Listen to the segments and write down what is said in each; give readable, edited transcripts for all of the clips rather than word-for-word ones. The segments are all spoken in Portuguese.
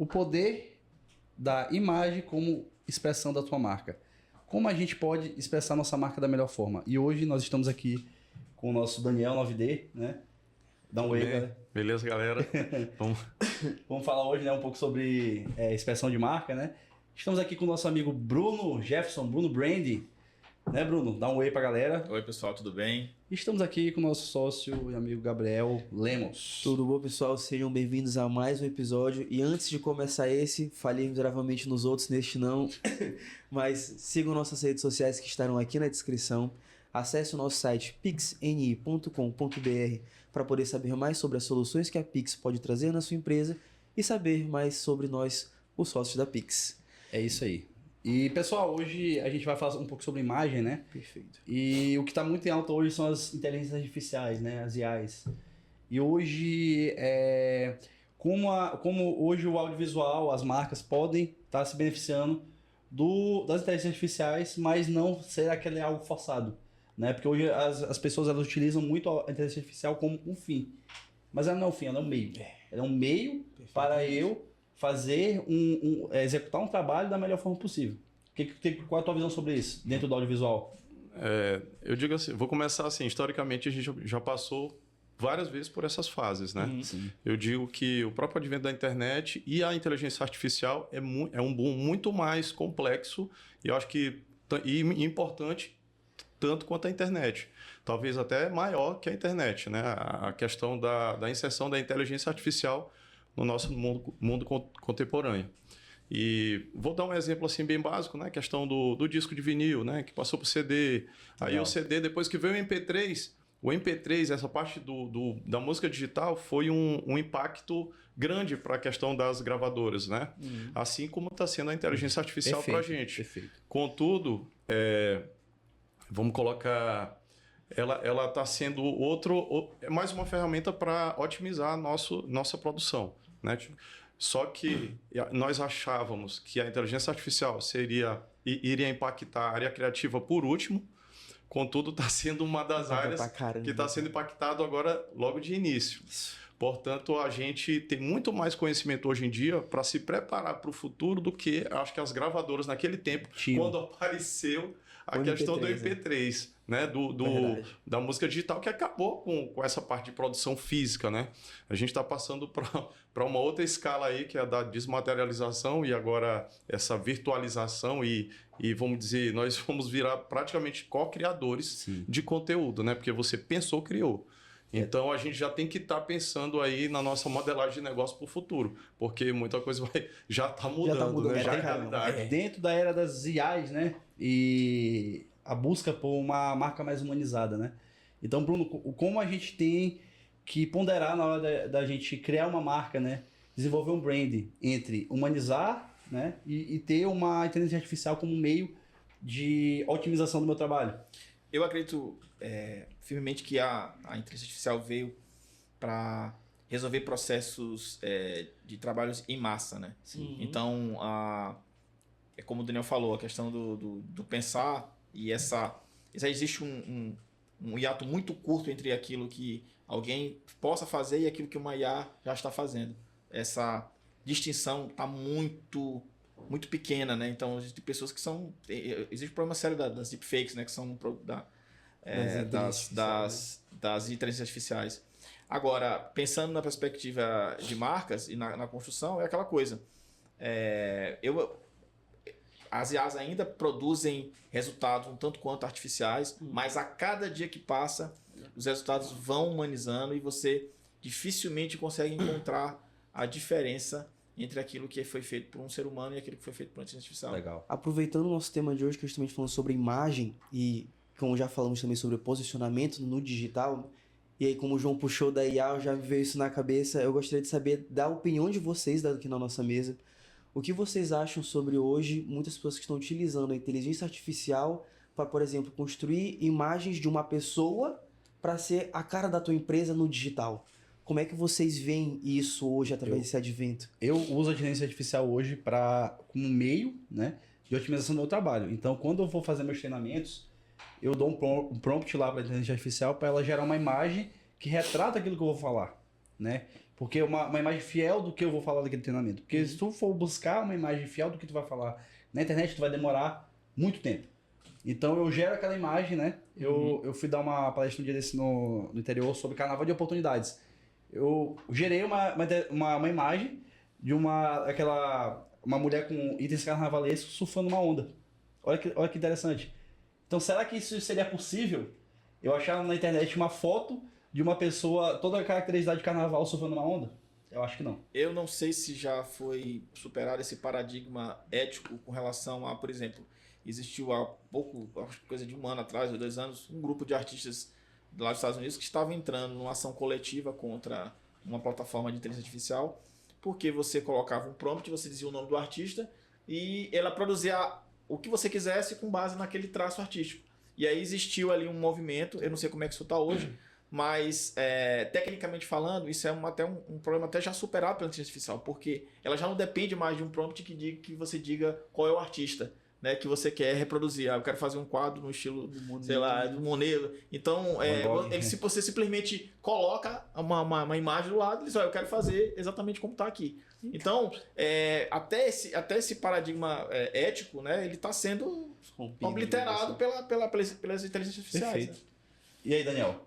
o poder da imagem como expressão da tua marca. Como a gente pode expressar nossa marca da melhor forma? E hoje nós estamos aqui com o nosso Daniel 9D, né? Dá um oi, galera. Beleza, galera? Vamos falar hoje, né, um pouco sobre expressão de marca, né? Estamos aqui com o nosso amigo Bruno Jefferson, Bruno Brandi. Né, Bruno? Dá um oi pra galera. Oi, pessoal, tudo bem? Estamos aqui com o nosso sócio e amigo Gabriel Lemos. Tudo bom, pessoal? Sejam bem-vindos a mais um episódio. E antes de começar esse, falei miseravelmente nos outros, neste não. Mas sigam nossas redes sociais que estarão aqui na descrição. Acesse o nosso site pixni.com.br para poder saber mais sobre as soluções que a Pix pode trazer na sua empresa e saber mais sobre nós, os sócios da Pix. É isso aí. E, pessoal, hoje a gente vai falar um pouco sobre imagem, né? Perfeito. E o que está muito em alta hoje são as inteligências artificiais, né? As IAs. E hoje, como hoje o audiovisual, as marcas podem estar se beneficiando das inteligências artificiais, mas não ser aquele algo forçado, né? Porque hoje as pessoas elas utilizam muito a inteligência artificial como um fim. Mas ela não é um fim, ela é um meio. Ela é um meio para eu fazer executar um trabalho da melhor forma possível. Qual é a tua visão sobre isso, dentro do audiovisual? Eu digo assim, vou começar assim, historicamente a gente já passou várias vezes por essas fases, né? Sim. Eu digo que o próprio advento da internet e a inteligência artificial é um boom muito mais complexo e eu acho que importante tanto quanto a internet. Talvez até maior que a internet, né? A questão da inserção da inteligência artificial no nosso mundo contemporâneo. E vou dar um exemplo assim bem básico, né? A questão do disco de vinil, né? Que passou para o CD. Aí o CD, depois que veio o MP3, essa parte da música digital foi um impacto grande para a questão das gravadoras, né? Assim como está sendo a inteligência artificial para a gente. Perfeito. Contudo, vamos colocar... Ela está sendo mais uma ferramenta para otimizar nossa produção, né? Só que nós achávamos que a inteligência artificial iria impactar a área criativa por último, contudo está sendo uma das áreas que está sendo impactado agora logo de início. Portanto, a gente tem muito mais conhecimento hoje em dia para se preparar para o futuro do que acho que as gravadoras naquele tempo, quando apareceu a questão do MP3, né? Da música digital, que acabou com essa parte de produção física, né? A gente está passando para uma outra escala aí, que é a da desmaterialização e agora essa virtualização e vamos dizer, nós vamos virar praticamente co-criadores de conteúdo, né? Porque você pensou, criou. Então a gente já tem que estar pensando aí na nossa modelagem de negócio para o futuro, porque muita coisa já está mudando, né? Já é realidade. Dentro da era das IAs, né? E a busca por uma marca mais humanizada, né? Então, Bruno, como a gente tem que ponderar na hora da gente criar uma marca, né? Desenvolver um brand entre humanizar, né? E ter uma inteligência artificial como meio de otimização do meu trabalho. Eu acredito firmemente que a inteligência artificial veio para resolver processos de trabalhos em massa, né? Sim. Então, é como o Daniel falou, a questão do pensar e existe um hiato muito curto entre aquilo que alguém possa fazer e aquilo que uma IA já está fazendo. Essa distinção está muito pequena, né? Então, existem pessoas que são... Existe um problema sério das deepfakes, né? Que são das inteligências artificiais. Agora, pensando na perspectiva de marcas e na construção, é aquela coisa. As IAs ainda produzem resultados um tanto quanto artificiais, mas a cada dia que passa, os resultados vão humanizando e você dificilmente consegue encontrar a diferença entre aquilo que foi feito por um ser humano e aquilo que foi feito por uma inteligência artificial. Legal. Aproveitando o nosso tema de hoje, que a gente também falando sobre imagem e como já falamos também sobre posicionamento no digital, e aí como o João puxou da IA, já me veio isso na cabeça, eu gostaria de saber da opinião de vocês aqui na nossa mesa. O que vocês acham sobre hoje muitas pessoas que estão utilizando a inteligência artificial para, por exemplo, construir imagens de uma pessoa para ser a cara da tua empresa no digital? Como é que vocês veem isso hoje através desse advento? Eu uso a inteligência artificial hoje como meio, né, de otimização do meu trabalho. Então, quando eu vou fazer meus treinamentos, eu dou um prompt lá para a inteligência artificial para ela gerar uma imagem que retrata aquilo que eu vou falar, né? Porque é uma imagem fiel do que eu vou falar daquele treinamento. Porque se tu for buscar uma imagem fiel do que tu vai falar na internet, tu vai demorar muito tempo. Então eu gero aquela imagem, né? Eu fui dar uma palestra um dia desse no interior sobre carnaval de oportunidades. Eu gerei uma imagem de uma mulher com itens carnavalescos surfando uma onda. Olha que interessante. Então será que isso seria possível? Eu achar na internet uma foto de uma pessoa toda caracterizada de carnaval surfando uma onda? Eu acho que não. Eu não sei se já foi superado esse paradigma ético com relação a, por exemplo, existiu há pouco, acho que coisa de um ano atrás, ou 2 anos, um grupo de artistas lá dos Estados Unidos que estava entrando numa ação coletiva contra uma plataforma de inteligência artificial, porque você colocava um prompt, você dizia o nome do artista e ela produzia o que você quisesse com base naquele traço artístico. E aí existiu ali um movimento, eu não sei como é que isso está hoje, mas tecnicamente falando, isso é até um problema até já superado pela inteligência artificial, porque ela já não depende mais de um prompt que você diga qual é o artista, né, que você quer reproduzir. Eu quero fazer um quadro no estilo, sei lá, do Monet. Então, você simplesmente coloca uma imagem do lado e diz, eu quero fazer exatamente como está aqui. Então, até esse paradigma ético, né, ele está sendo obliterado pelas inteligências artificiais. Perfeito. Né? E aí, Daniel?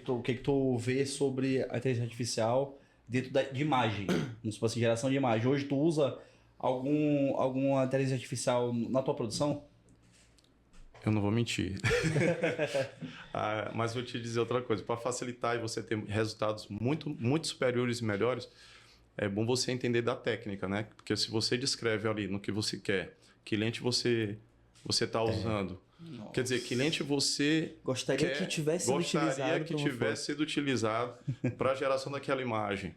O que tu vê sobre a inteligência artificial dentro de imagem? Tipo assim, geração de imagem. Hoje tu usa alguma inteligência artificial na tua produção? Eu não vou mentir. Mas vou te dizer outra coisa. Para facilitar e você ter resultados muito, muito superiores e melhores, é bom você entender da técnica, né? Porque se você descreve ali no que você quer, que lente você está usando. Nossa. Quer dizer, que lente você gostaria que tivesse sido utilizado para a geração daquela imagem.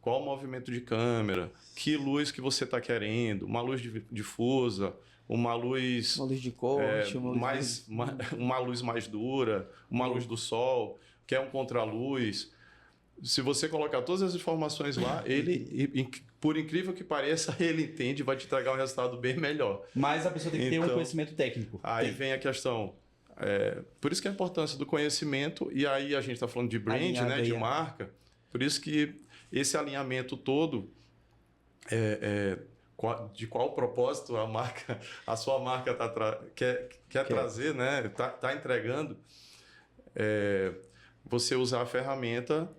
Qual o movimento de câmera, que luz que você está querendo, uma luz difusa, uma luz de corte, uma luz mais dura, uma luz do sol, quer um contraluz. Se você colocar todas as informações lá, ele, por incrível que pareça, ele entende e vai te entregar um resultado bem melhor. Mas a pessoa tem que ter um conhecimento técnico. Aí vem a questão. Por isso que a importância do conhecimento, e aí a gente está falando de brand, né, de marca, por isso que esse alinhamento todo, de qual propósito a sua marca quer trazer, né, tá entregando, você usar a ferramenta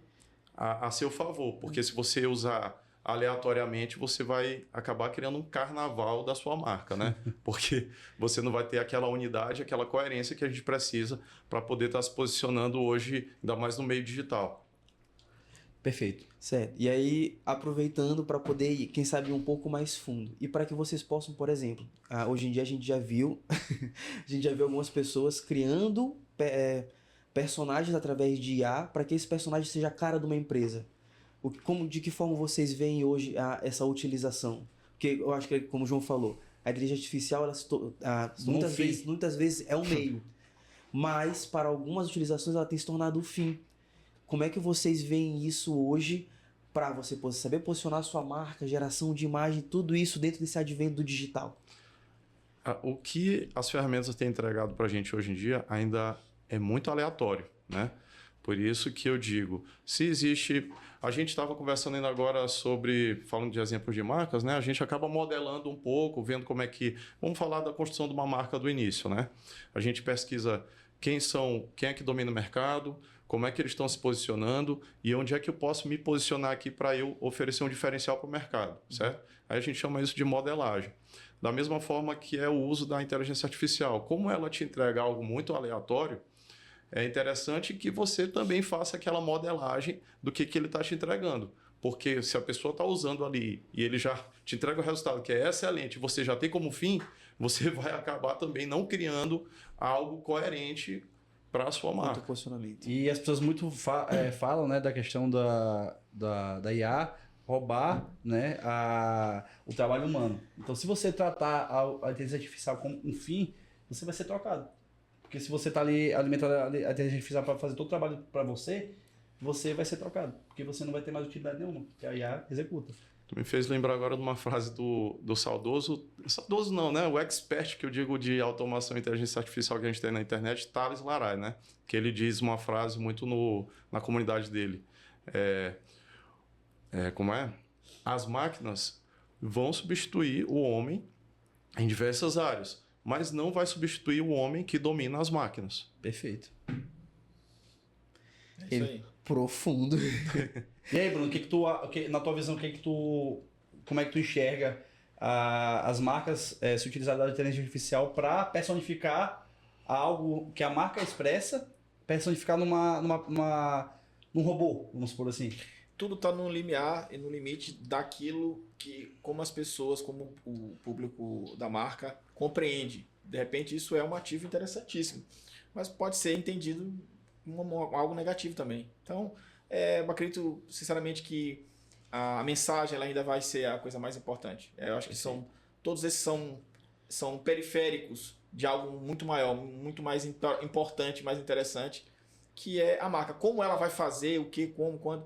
a seu favor, porque se você usar aleatoriamente, você vai acabar criando um carnaval da sua marca, né? Porque você não vai ter aquela unidade, aquela coerência que a gente precisa para poder estar se posicionando hoje, ainda mais no meio digital. Perfeito. Certo. E aí, aproveitando para poder ir, quem sabe, um pouco mais fundo. E para que vocês possam, por exemplo, hoje em dia a gente já viu algumas pessoas criando personagens através de IA para que esse personagem seja a cara de uma empresa. De que forma vocês veem hoje essa utilização? Porque eu acho que, como o João falou, a inteligência artificial muitas vezes é um meio, mas para algumas utilizações ela tem se tornado o fim. Como é que vocês veem isso hoje para você saber posicionar a sua marca, geração de imagem, tudo isso dentro desse advento do digital? O que as ferramentas têm entregado para a gente hoje em dia ainda é muito aleatório, né? Por isso que eu digo, se existe... A gente estava conversando ainda agora falando de exemplos de marcas, né? A gente acaba modelando um pouco, vendo como é que... Vamos falar da construção de uma marca do início, né? A gente pesquisa quem é que domina o mercado, como é que eles estão se posicionando e onde é que eu posso me posicionar aqui para eu oferecer um diferencial para o mercado, certo? Aí a gente chama isso de modelagem. Da mesma forma que é o uso da inteligência artificial. Como ela te entrega algo muito aleatório, é interessante que você também faça aquela modelagem do que ele está te entregando. Porque se a pessoa está usando ali e ele já te entrega o resultado que é excelente, você já tem como fim, você vai acabar também não criando algo coerente para a sua marca. E as pessoas muito falam, né, da questão da IA roubar, né, o trabalho humano. Então, se você tratar a inteligência artificial como um fim, você vai ser trocado. Porque se você está ali alimentando a inteligência artificial para fazer todo o trabalho para você vai ser trocado. Porque você não vai ter mais utilidade nenhuma, porque a IA executa. Tu me fez lembrar agora de uma frase do saudoso não, né? O expert que eu digo de automação e inteligência artificial que a gente tem na internet, Thales Laray, né? Que ele diz uma frase muito na comunidade dele. Como é? As máquinas vão substituir o homem em diversas áreas, mas não vai substituir o homem que domina as máquinas. Perfeito. É isso aí. Profundo. E aí, Bruno, na tua visão, como é que tu enxerga as marcas se utilizarem da inteligência artificial para personificar algo que a marca expressa, personificar num robô, vamos supor assim? Tudo está no limiar e no limite daquilo que, como as pessoas, como o público da marca compreende. De repente, isso é um ativo interessantíssimo, mas pode ser entendido como algo negativo também. Então, eu acredito, sinceramente, que a mensagem ela ainda vai ser a coisa mais importante. Eu acho que todos esses são periféricos de algo muito maior, muito mais importante, mais interessante, que é a marca. Como ela vai fazer, o que, como, quando.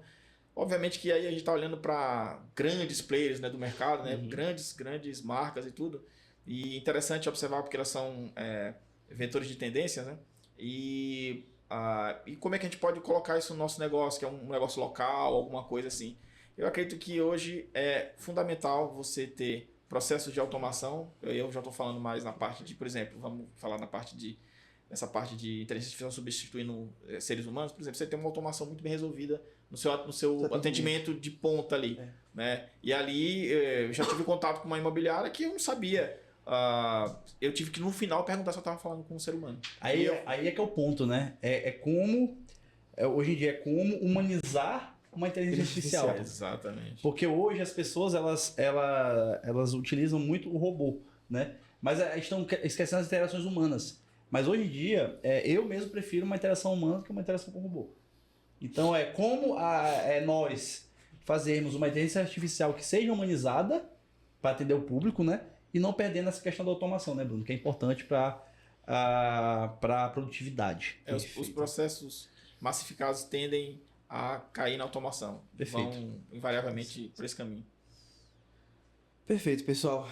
Obviamente que aí a gente está olhando para grandes players, né, do mercado, né, grandes marcas e tudo. E interessante observar porque elas são vetores de tendências, né? E como é que a gente pode colocar isso no nosso negócio, que é um negócio local, alguma coisa assim. Eu acredito que hoje é fundamental você ter processos de automação. Eu já estou falando mais na parte de, por exemplo, vamos falar nessa parte de inteligência artificial substituindo seres humanos. Por exemplo, você tem uma automação muito bem resolvida no seu atendimento de ponta ali. Né? E ali eu já tive contato com uma imobiliária que eu não sabia. Eu tive que no final perguntar se eu estava falando com um ser humano. Aí é que é o ponto, né? Hoje em dia é como humanizar uma inteligência artificial. Exatamente. Porque hoje as pessoas elas utilizam muito o robô, né? Mas estão esquecendo as interações humanas. Mas hoje em dia, eu mesmo prefiro uma interação humana do que uma interação com o robô. Então como nós fazermos uma inteligência artificial que seja humanizada para atender o público, né? E não perdendo essa questão da automação, né, Bruno? Que é importante para a produtividade. Os processos massificados tendem a cair na automação. Perfeito. Vão invariavelmente por esse caminho. Perfeito, pessoal.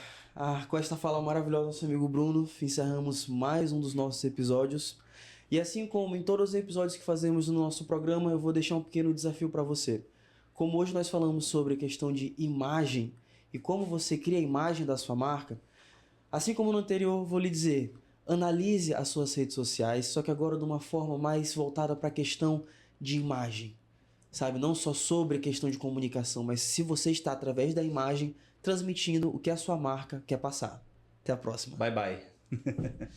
Com esta fala maravilhosa do nosso amigo Bruno, encerramos mais um dos nossos episódios. E assim como em todos os episódios que fazemos no nosso programa, eu vou deixar um pequeno desafio para você. Como hoje nós falamos sobre a questão de imagem e como você cria a imagem da sua marca, assim como no anterior, vou lhe dizer, analise as suas redes sociais, só que agora de uma forma mais voltada para a questão de imagem. Sabe, não só sobre a questão de comunicação, mas se você está através da imagem transmitindo o que a sua marca quer passar. Até a próxima. Bye, bye.